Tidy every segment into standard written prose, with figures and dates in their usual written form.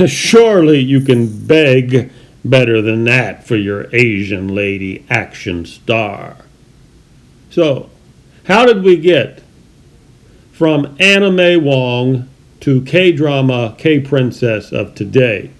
Surely you can beg better than that for your Asian lady action star. So, how did we get from anime Wong to K-drama K-princess of today?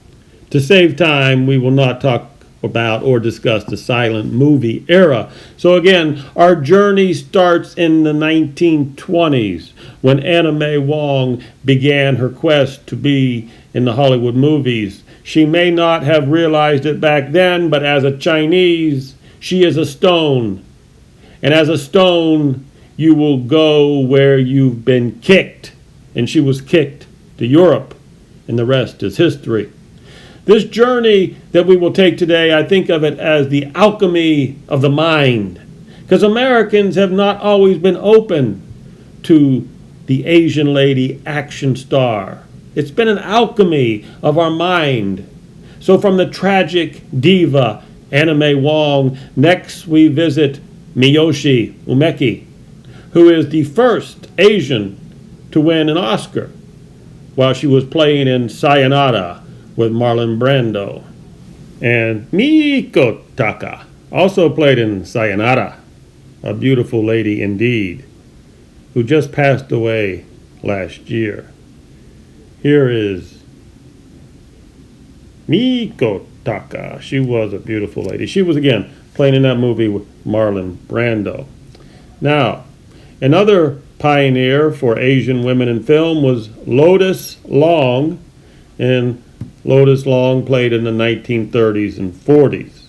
To save time, we will not talk about or discuss the silent movie era. So again, our journey starts in the 1920s when anime Wong began her quest to be in the Hollywood movies. She may not have realized it back then, but as a Chinese, she is a stone. And as a stone, you will go where you've been kicked. And she was kicked to Europe, and the rest is history. This journey that we will take today, I think of it as the alchemy of the mind. Because Americans have not always been open to the Asian lady action star. It's been an alchemy of our mind. So from the tragic diva, anime Wong, next we visit Miyoshi, Umeki, who is the first Asian to win an Oscar while she was playing in Sayonara with Marlon Brando. And Miika Taka also played in Sayonara, a beautiful lady indeed, who just passed away last year. Here is Miika Taka. She was a beautiful lady. She was, again, playing in that movie with Marlon Brando. Now, another pioneer for Asian women in film was Lotus Long, and Lotus Long played in the 1930s and 40s.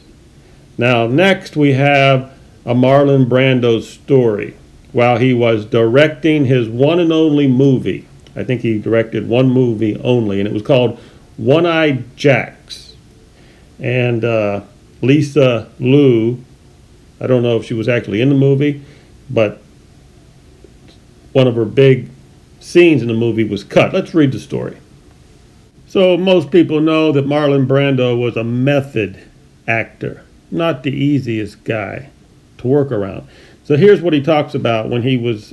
Now, next we have a Marlon Brando story. While he was directing his one and only movie, I think he directed one movie only, and it was called One-Eyed Jacks. And Lisa Liu, I don't know if she was actually in the movie, but one of her big scenes in the movie was cut. Let's read the story. So most people know that Marlon Brando was a method actor, not the easiest guy to work around. So here's what he talks about when he was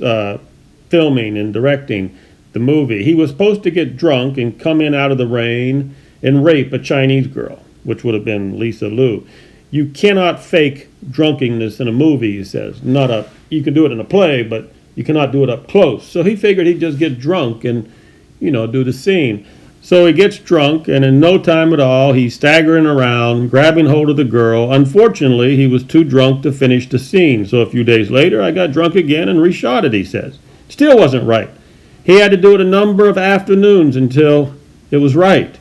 filming and directing the movie. He was supposed to get drunk and come in out of the rain and rape a Chinese girl, which would have been Lisa Liu. You cannot fake drunkenness in a movie, he says. You can do it in a play, but you cannot do it up close. So he figured he'd just get drunk and, do the scene. So he gets drunk, and in no time at all, he's staggering around, grabbing hold of the girl. Unfortunately, he was too drunk to finish the scene. So a few days later, I got drunk again and reshot it, he says. Still wasn't right. He had to do it a number of afternoons until it was right.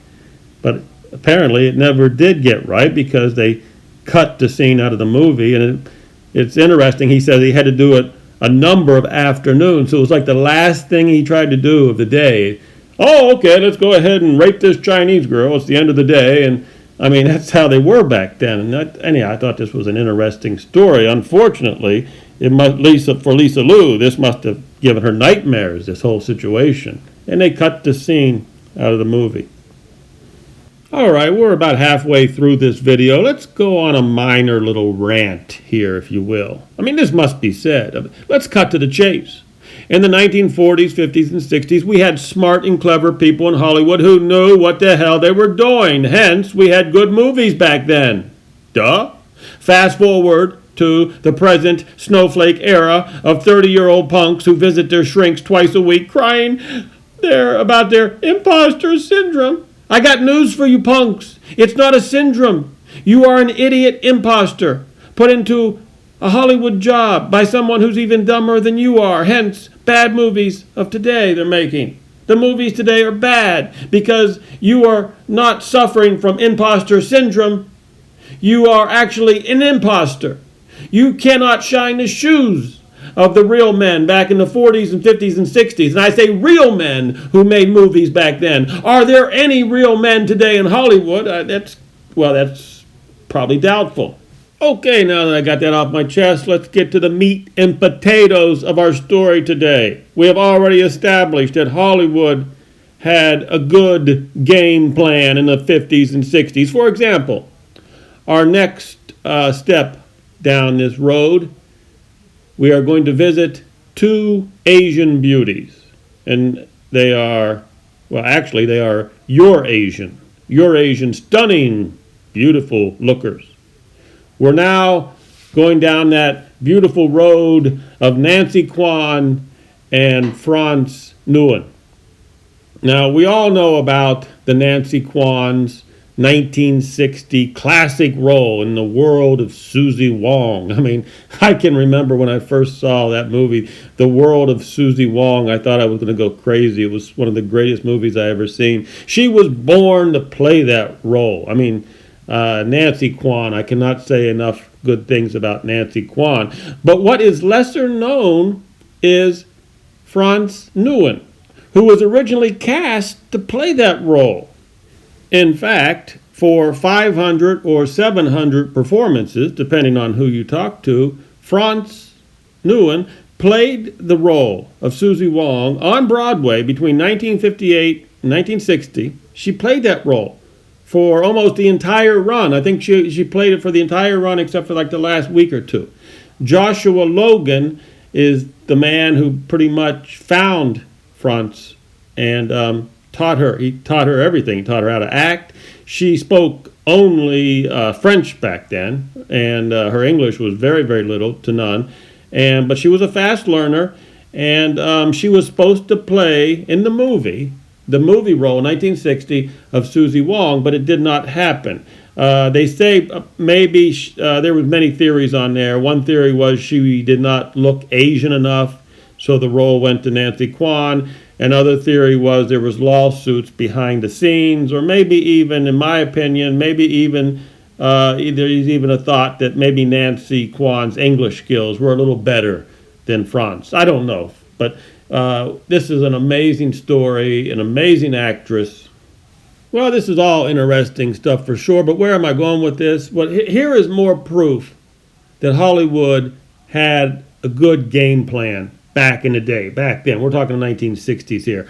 But apparently it never did get right because they cut the scene out of the movie. And it's interesting, he says he had to do it a number of afternoons. So it was like the last thing he tried to do of the day. Oh, okay, let's go ahead and rape this Chinese girl. It's the end of the day. And, that's how they were back then. And anyhow, I thought this was an interesting story. Unfortunately, for Lisa Liu, this must have given her nightmares, this whole situation. And they cut the scene out of the movie. All right, we're about halfway through this video. Let's go on a minor little rant here, if you will. This must be said. Let's cut to the chase. In the 1940s, 50s, and 60s, we had smart and clever people in Hollywood who knew what the hell they were doing. Hence, we had good movies back then. Duh. Fast forward to the present snowflake era of 30-year-old punks who visit their shrinks twice a week crying about their imposter syndrome. I got news for you punks. It's not a syndrome. You are an idiot imposter put into a Hollywood job by someone who's even dumber than you are. Hence, bad movies of today they're making. The movies today are bad because you are not suffering from imposter syndrome. You are actually an imposter. You cannot shine the shoes of the real men back in the 40s and 50s and 60s. And I say real men who made movies back then. Are there any real men today in Hollywood? That's probably doubtful. Okay, now that I got that off my chest, let's get to the meat and potatoes of our story today. We have already established that Hollywood had a good game plan in the 50s and 60s. For example, our next step down this road, we are going to visit two Asian beauties. And they are your Asian. Eurasian stunning, beautiful lookers. We're now going down that beautiful road of Nancy Kwan and Franz Nuyen. Now, we all know about the Nancy Kwan's 1960 classic role in the world of Susie Wong. I mean, I can remember when I first saw that movie, The World of Susie Wong. I thought I was going to go crazy. It was one of the greatest movies I ever seen. She was born to play that role. I mean, Nancy Kwan, I cannot say enough good things about Nancy Kwan. But what is lesser known is Franz Nuyen, who was originally cast to play that role. In fact, for 500 or 700 performances, depending on who you talk to, Franz Nuyen played the role of Susie Wong on Broadway between 1958 and 1960. She played that role for almost the entire run. I think she played it for the entire run except for like the last week or two. Joshua Logan is the man who pretty much found Franz and taught her. He taught her everything. He taught her how to act. She spoke only French back then, and her English was very, very little to none. But she was a fast learner, and she was supposed to play in the movie role in 1960 of Susie Wong, but it did not happen. They say maybe there was many theories on there. One theory was she did not look Asian enough, so the role went to Nancy Kwan. Another theory was there was lawsuits behind the scenes, or maybe even, in my opinion, maybe even there's even a thought that maybe Nancy Kwan's English skills were a little better than Franz. I don't know, but this is an amazing story, an amazing actress. Well, this is all interesting stuff for sure, but where am I going with this? Well, here is more proof that Hollywood had a good game plan back in the day, back then. We're talking the 1960s here.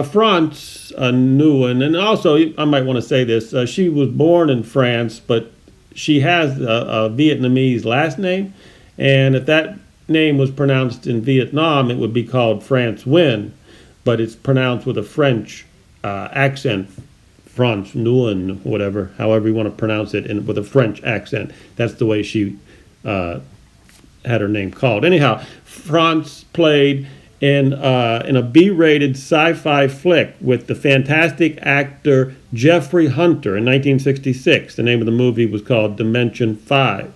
Franz Nuyen, and also I might want to say this, she was born in France, but she has a Vietnamese last name, and if that name was pronounced in Vietnam, it would be called France Nguyen, but it's pronounced with a French accent, Franz Nguyen, whatever, however you want to pronounce it, and with a French accent. That's the way she had her name called. Anyhow, Franz played in a B-rated sci-fi flick with the fantastic actor Jeffrey Hunter in 1966. The name of the movie was called Dimension 5.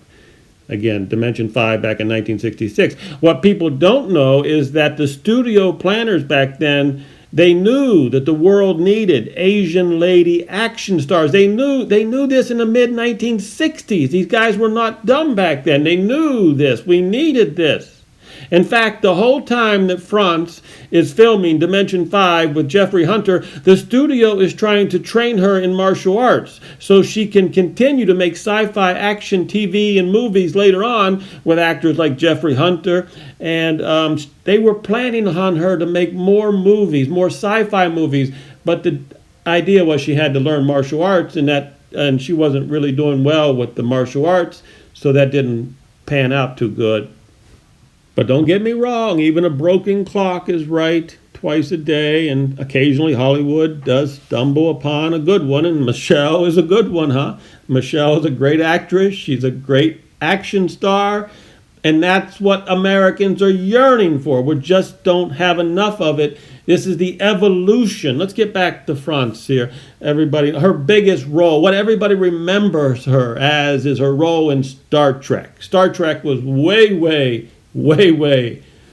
Again, Dimension 5 back in 1966. What people don't know is that the studio planners back then, they knew that the world needed Asian lady action stars. They knew this in the mid-1960s. These guys were not dumb back then. They knew this. We needed this. In fact, the whole time that Franz is filming Dimension 5 with Jeffrey Hunter, the studio is trying to train her in martial arts so she can continue to make sci-fi action TV and movies later on with actors like Jeffrey Hunter. And they were planning on her to make more movies, more sci-fi movies. But the idea was she had to learn martial arts, and she wasn't really doing well with the martial arts, so that didn't pan out too good. But don't get me wrong, even a broken clock is right twice a day, and occasionally Hollywood does stumble upon a good one, and Michelle is a good one, huh? Michelle is a great actress. She's a great action star, and that's what Americans are yearning for. We just don't have enough of it. This is the evolution. Let's get back to Franz here. Everybody, her biggest role, what everybody remembers her as, is her role in Star Trek. Star Trek was way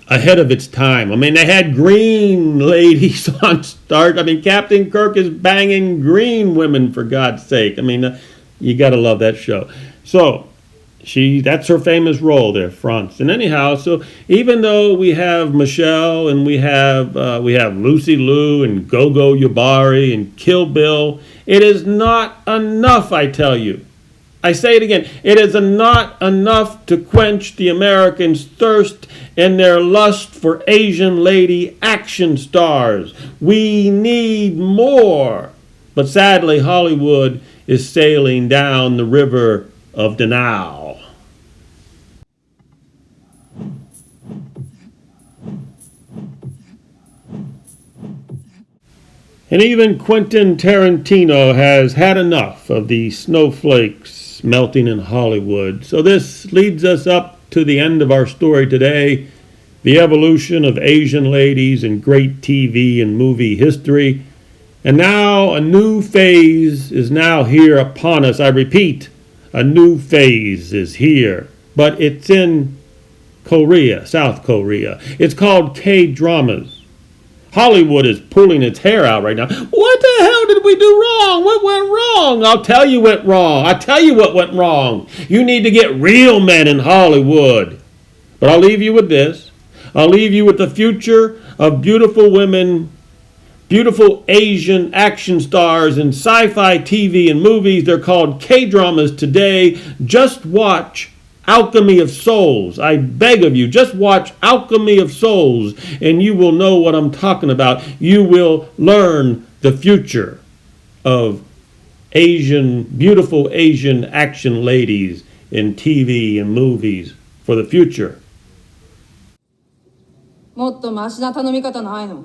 ahead of its time. I mean, they had green ladies on Star. I mean, Captain Kirk is banging green women, for God's sake. I mean, you got to love that show. So that's her famous role there, Franz. And anyhow, so even though we have Michelle and we have Lucy Liu and Gogo Yubari and Kill Bill, it is not enough, I tell you. I say it again, it is not enough to quench the Americans' thirst and their lust for Asian lady action stars. We need more. But sadly, Hollywood is sailing down the river of denial. And even Quentin Tarantino has had enough of the snowflakes melting in Hollywood. So this leads us up to the end of our story today, the evolution of Asian ladies in great TV and movie history. And now a new phase is now here upon us. I repeat, a new phase is here. But it's in Korea, South Korea. It's called K-dramas. Hollywood is pulling its hair out right now. What the hell did we do wrong? What went wrong? I'll tell you what went wrong. I'll tell you what went wrong. You need to get real men in Hollywood. But I'll leave you with this. I'll leave you with the future of beautiful women, beautiful Asian action stars in sci-fi TV and movies. They're called K-dramas today. Just watch Alchemy of Souls. I beg of you, just watch Alchemy of Souls and you will know what I'm talking about. You will learn the future of beautiful Asian action ladies in TV and movies for the future. もっとマシな頼み方ないの？